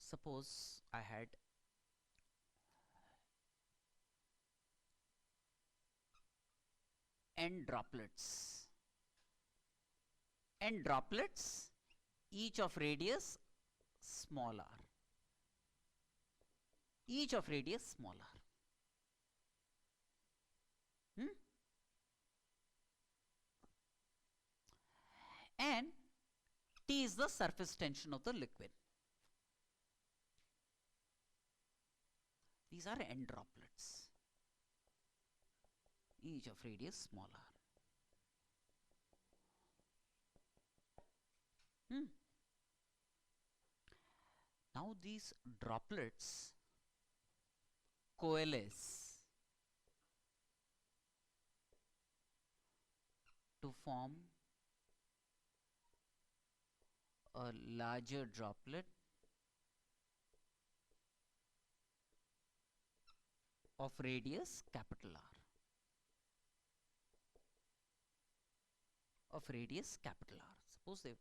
suppose I had n droplets, each of radius small r, each of radius small r. And T is the surface tension of the liquid. These are n droplets, each of radius small r. Now these droplets coalesce to form a larger droplet of radius capital R. Suppose they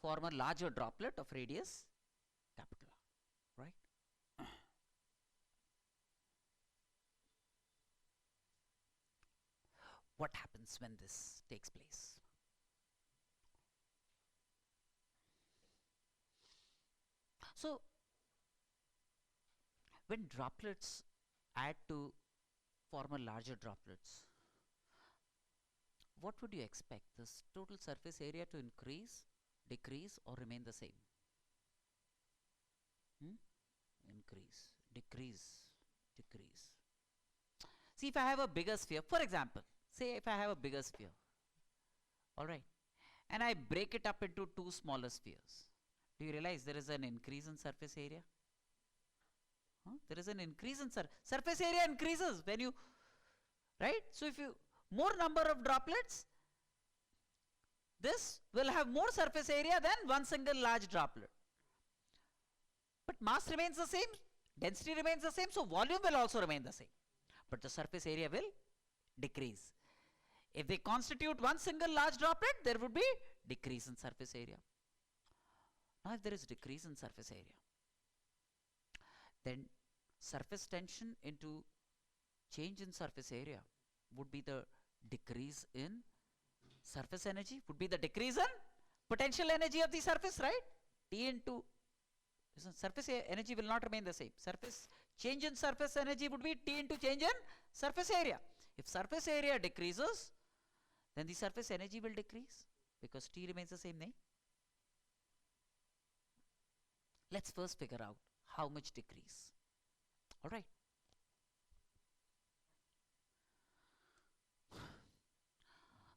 form a larger droplet of radius capital R, right? What happens when this takes place? So when droplets add to form a larger droplets, what would you expect? This total surface area to increase, decrease, or remain the same? Increase, decrease, decrease. See, if I have a bigger sphere, for example, say if I have a bigger sphere, alright, and I break it up into two smaller spheres, do you realize there is an increase in surface area? There is an increase in surface area increases when you, right? So if you, more number of droplets, this will have more surface area than one single large droplet. But mass remains the same, density remains the same, so volume will also remain the same. But the surface area will decrease. If they constitute one single large droplet, there would be decrease in surface area. Now if there is decrease in surface area, then surface tension into change in surface area would be the decrease in surface energy, would be the decrease in potential energy of the surface, right? T into surface energy will not remain the same. Surface change in surface energy would be T into change in surface area. If surface area decreases, then the surface energy will decrease because T remains the same, nahi? Let's first figure out how much decrease. All right.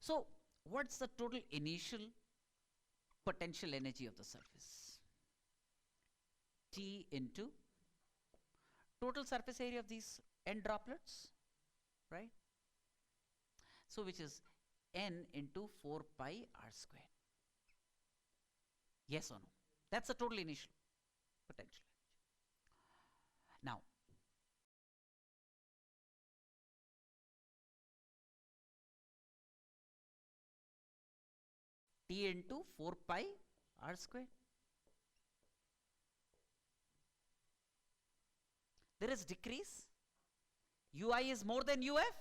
So what's the total initial potential energy of the surface? T into total surface area of these n droplets, right? So which is n into 4 pi r squared. Yes or no? That's the total initial potential energy. Now, T into 4 pi r squared. There is decrease. Ui is more than uf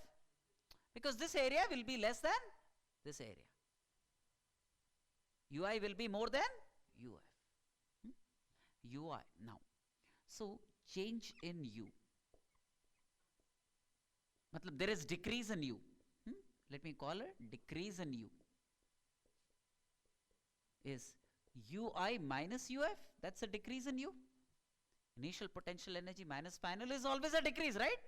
because this area will be less than this area. Ui will be more than uf. Ui now. So change in u. Matlab there is decrease in u. Let me call it decrease in u. Is ui minus uf. That's a decrease in u. Initial potential energy minus final is always a decrease, right?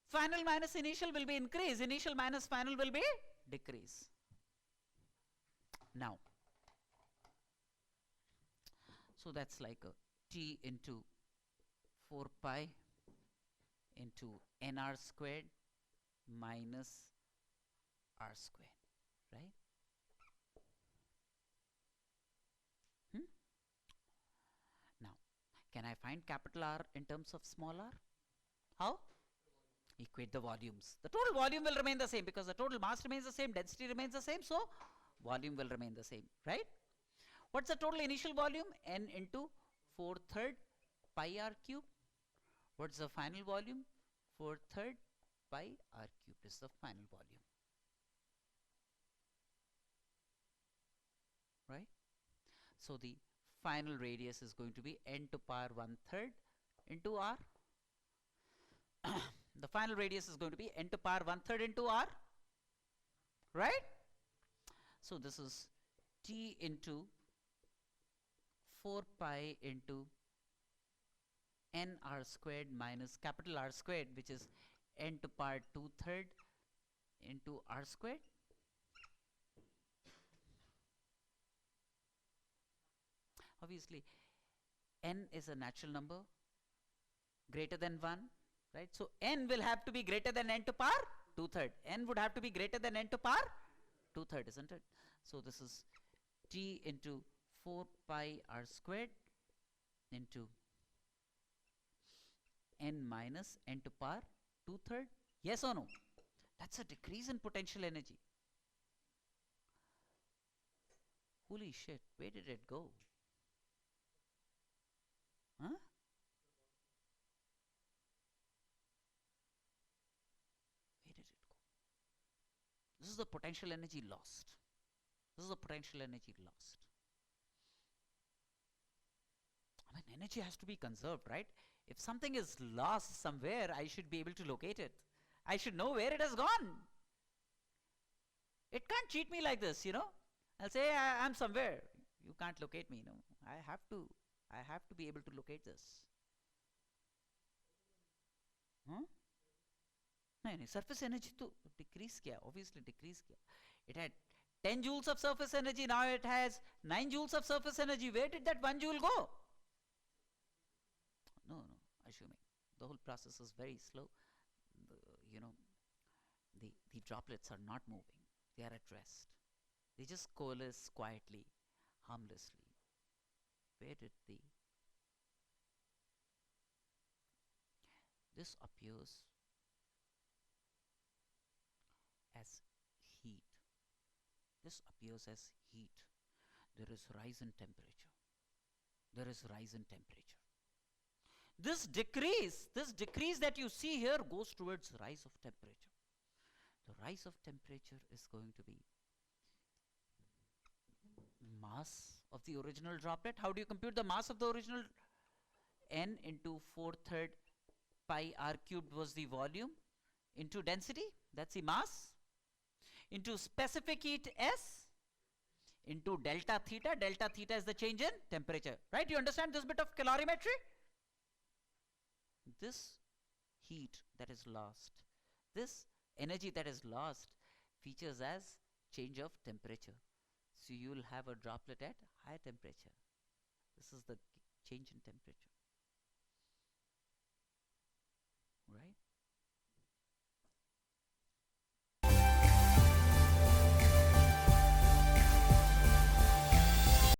Final minus initial will be increase. Initial minus final will be decrease. Now, so that's like a T into 4 pi into nr squared minus r squared, right? Now, can I find capital R in terms of small r? How? Equate the volumes. The total volume will remain the same because the total mass remains the same, density remains the same, so volume will remain the same, right? What's the total initial volume? N into 4/3 pi r cube. What's the final volume? 4/3 pi r cubed is the final volume. Right? So the final radius is going to be n to power 1/3 into r. The final radius is going to be n to power 1/3 into r. Right? So this is t into 4 pi into n r squared minus capital R squared, which is n to power 2/3 into r squared. Obviously, n is a natural number greater than 1, right? So n will have to be greater than n to power 2/3. N would have to be greater than n to power 2/3, isn't it? So this is t into 4 pi r squared into n minus n to power 2/3. Yes or no? That's a decrease in potential energy. Holy shit, where did it go? Huh? Where did it go? This is the potential energy lost. This is the potential energy lost. I mean, energy has to be conserved, right? If something is lost somewhere, I should be able to locate it. I should know where it has gone. It can't cheat me like this, you know. I'll say I'm somewhere. You can't locate me, no. I have to be able to locate this. Huh? नहीं surface energy to decrease किया, obviously decrease किया. It had 10 joules of surface energy, now it has 9 joules of surface energy. Where did that 1 joule go? No, assuming the whole process is very slow. The droplets are not moving. They are at rest. They just coalesce quietly, harmlessly. Where did this appears as heat. This appears as heat. There is rise in temperature. There is rise in temperature. This decrease that you see here goes towards rise of temperature. The rise of temperature is going to be mass of the original droplet. How do you compute the mass of the original? N into 4/3 pi r cubed was the volume into density, that's the mass, into specific heat S, into delta theta. Delta theta is the change in temperature, right? You understand this bit of calorimetry? This heat that is lost, this energy that is lost, features as change of temperature. So you will have a droplet at high temperature. This is the change in temperature.